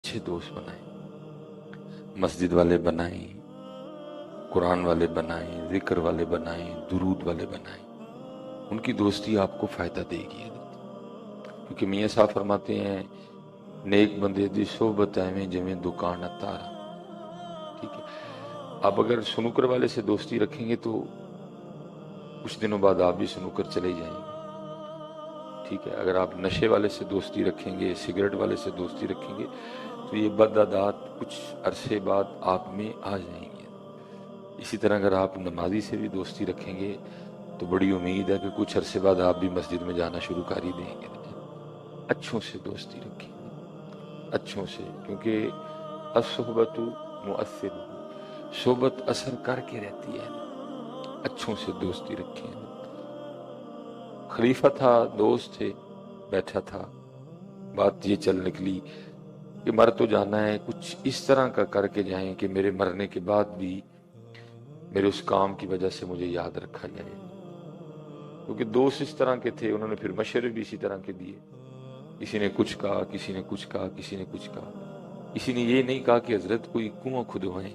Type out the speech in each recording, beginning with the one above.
اچھے دوست بنائیں، مسجد والے بنائیں، قرآن والے بنائیں، ذکر والے بنائیں، درود والے بنائیں. ان کی دوستی آپ کو فائدہ دے گی. کیونکہ میاں صاحب فرماتے ہیں نیک بندے دی صحبت ایویں جویں دکان تارا. ٹھیک ہے، آپ اگر سنوکر والے سے دوستی رکھیں گے تو کچھ دنوں بعد آپ بھی سنوکر چلے جائیں گے. ٹھیک ہے، اگر آپ نشے والے سے دوستی رکھیں گے، سگریٹ والے سے دوستی رکھیں گے تو یہ بد عادات کچھ عرصے بعد آپ میں آ جائیں گے. اسی طرح اگر آپ نمازی سے بھی دوستی رکھیں گے تو بڑی امید ہے کہ کچھ عرصے بعد آپ بھی مسجد میں جانا شروع کر ہی دیں گے. اچھوں سے دوستی رکھیں، اچھوں سے، کیونکہ الصحبت مؤثر، صحبت اثر کر کے رہتی ہے. اچھوں سے دوستی رکھیں. خلیفہ تھا، دوست تھے، بیٹھا تھا، بات یہ چل نکلی کہ مر تو جانا ہے، کچھ اس طرح کا کر کے جائیں کہ میرے مرنے کے بعد بھی میرے اس کام کی وجہ سے مجھے یاد رکھا جائے. کیونکہ دوست اس طرح کے تھے، انہوں نے پھر مشورے بھی اسی طرح کے دیے. کسی نے کچھ کہا، کسی نے کچھ کہا، کسی نے کچھ کہا. کسی نے یہ نہیں کہا کہ حضرت کوئی کنواں کھدوائیں،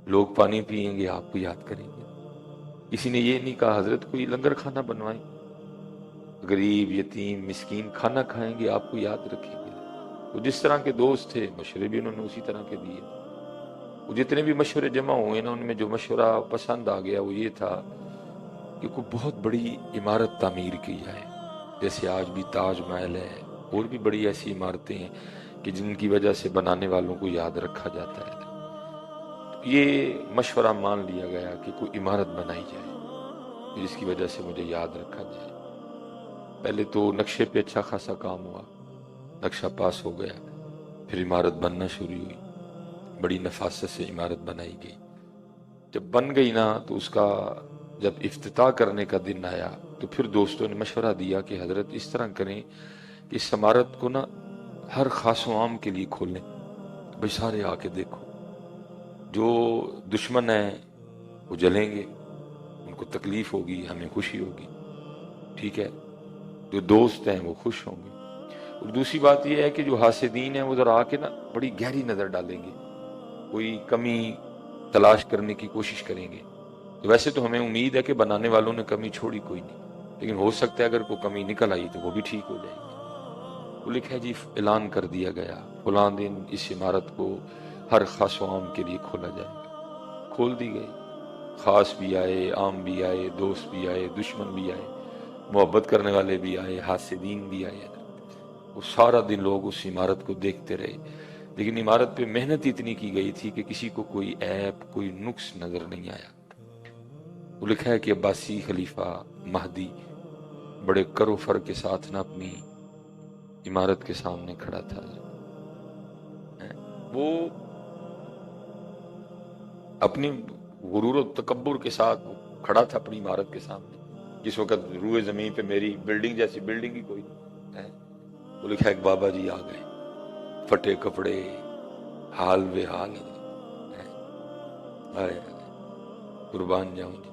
لوگ پانی پئیں گے آپ کو یاد کریں گے. کسی نے یہ نہیں کہا حضرت کوئی لنگر کھانا بنوائیں، غریب یتیم مسکین کھانا کھائیں گے آپ کو یاد رکھیں گے. وہ جس طرح کے دوست تھے مشورے بھی انہوں نے اسی طرح کے دیے. وہ جتنے بھی مشورے جمع ہوئے نا، ان میں جو مشورہ پسند آ گیا وہ یہ تھا کہ کوئی بہت بڑی عمارت تعمیر کی جائے. جیسے آج بھی تاج محل ہے، اور بھی بڑی ایسی عمارتیں ہیں کہ جن کی وجہ سے بنانے والوں کو یاد رکھا جاتا ہے. یہ مشورہ مان لیا گیا کہ کوئی عمارت بنائی جائے جس کی وجہ سے مجھے یاد رکھا جائے. پہلے تو نقشے پہ اچھا خاصا کام ہوا، نقشہ پاس ہو گیا، پھر عمارت بننا شروع ہوئی، بڑی نفاست سے عمارت بنائی گئی. جب بن گئی نا تو اس کا جب افتتاح کرنے کا دن آیا تو پھر دوستوں نے مشورہ دیا کہ حضرت اس طرح کریں کہ اس عمارت کو نا ہر خاص و عام کے لیے کھولیں، بھئی سارے آ کے دیکھو. جو دشمن ہیں وہ جلیں گے، ان کو تکلیف ہوگی، ہمیں خوشی ہوگی. ٹھیک ہے، جو دوست ہیں وہ خوش ہوں گے. اور دوسری بات یہ ہے کہ جو حاسدین ہیں وہ ذرا آ کے نا بڑی گہری نظر ڈالیں گے، کوئی کمی تلاش کرنے کی کوشش کریں گے. تو ویسے تو ہمیں امید ہے کہ بنانے والوں نے کمی چھوڑی کوئی نہیں، لیکن ہو سکتا ہے اگر کوئی کمی نکل آئی تو وہ بھی ٹھیک ہو جائے گی. وہ لکھا ہے جی اعلان کر دیا گیا فلاں دن اس عمارت کو ہر خاص و عام کے لیے کھولا جائے گا. کھول دی گئی. خاص بھی آئے، عام بھی آئے، دوست بھی آئے، دشمن بھی آئے، محبت کرنے والے بھی آئے، حاسدین بھی آئے. وہ سارا دن لوگ اس عمارت کو دیکھتے رہے، لیکن عمارت پہ محنت اتنی کی گئی تھی کہ کسی کو کوئی عیب، کوئی نقص نظر نہیں آیا. وہ لکھا ہے کہ عباسی خلیفہ مہدی بڑے کر و فر کے ساتھ نہ اپنی عمارت کے سامنے کھڑا تھا. وہ اپنی غرور و تکبر کے ساتھ کھڑا تھا اپنی عمارت کے سامنے. جس وقت روئے زمین پہ میری بلڈنگ جیسی بلڈنگ ہی کوئی نہیں. وہ لکھا ایک بابا جی آ گئے، پھٹے کپڑے، حال بے حال. قربان جاؤں جی.